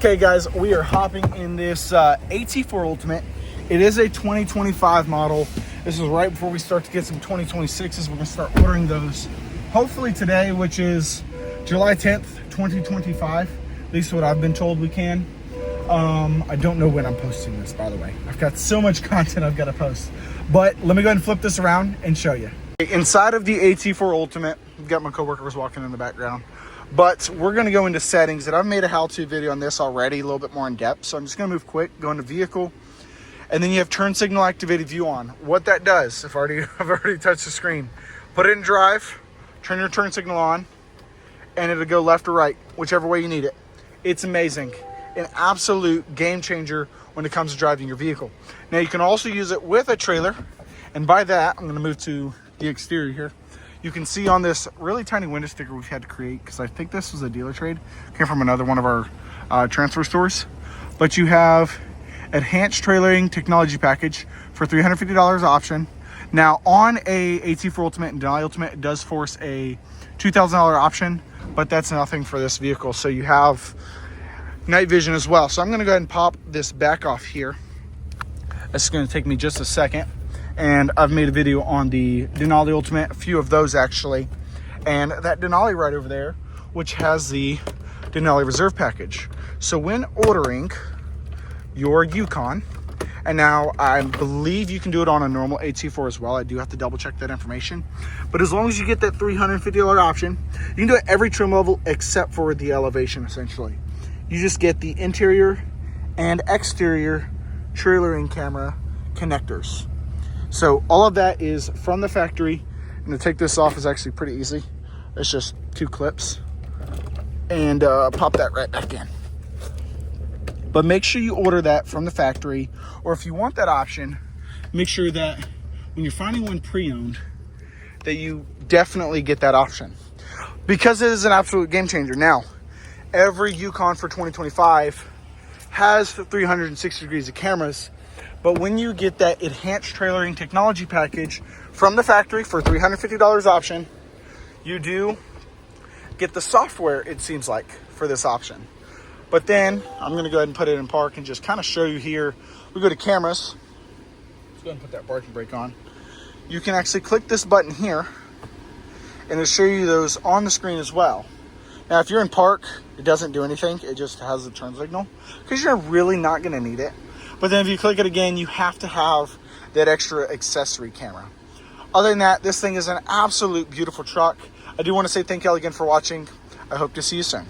Okay guys, we are hopping in this AT4 Ultimate. It is a 2025 model. This is right before we start to get some 2026s. We're gonna start ordering those hopefully today, which is July 10th, 2025. At least what I've been told we can. I don't know when I'm posting this, by the way. I've got so much content I've got to post. But let me go ahead and flip this around and show you. Inside of the AT4 Ultimate, I've got my coworkers walking in the background. But we're going to go into settings, and I've made a how-to video on this already, a little bit more in depth. So I'm just going to move quick, go into vehicle, and then you have turn signal activated view on. What that does, I've already touched the screen. Put it in drive, turn your turn signal on, and it'll go left or right, whichever way you need it. It's amazing. An absolute game changer when it comes to driving your vehicle. Now you can also use it with a trailer, and by that, I'm going to move to the exterior here. You can see on this really tiny window sticker we've had to create, because I think this was a dealer trade, came from another one of our transfer stores. But you have enhanced trailering technology package for $350 option. Now on a AT4 Ultimate and Denali Ultimate, it does force a $2,000 option, but that's nothing for this vehicle. So you have night vision as well. So I'm going to go ahead and pop this back off here. This is going to take me just a second. And I've made a video on the Denali Ultimate, a few of those actually. And that Denali right over there, which has the Denali Reserve package. So when ordering your Yukon, and now I believe you can do it on a normal AT4 as well. I do have to double check that information. But as long as you get that $350 option, you can do it every trim level except for the elevation essentially. You just get the interior and exterior trailering camera connectors. So all of that is from the factory, and to take this off is actually pretty easy. It's just 2 clips, and pop that right back in. But make sure you order that from the factory, or if you want that option, make sure that when you're finding one pre-owned, that you definitely get that option, because it is an absolute game changer. Now, every Yukon for 2025 has 360 degrees of cameras. But when you get that enhanced trailering technology package from the factory for $350 option, you do get the software, it seems like, for this option. But then I'm going to go ahead and put it in park and just kind of show you here. We go to cameras. Let's go ahead and put that parking brake on. You can actually click this button here, and it'll show you those on the screen as well. Now, if you're in park, it doesn't do anything. It just has the turn signal, because you're really not going to need it. But then if you click it again, you have to have that extra accessory camera. Other than that, this thing is an absolute beautiful truck. I do want to say thank you all again for watching. I hope to see you soon.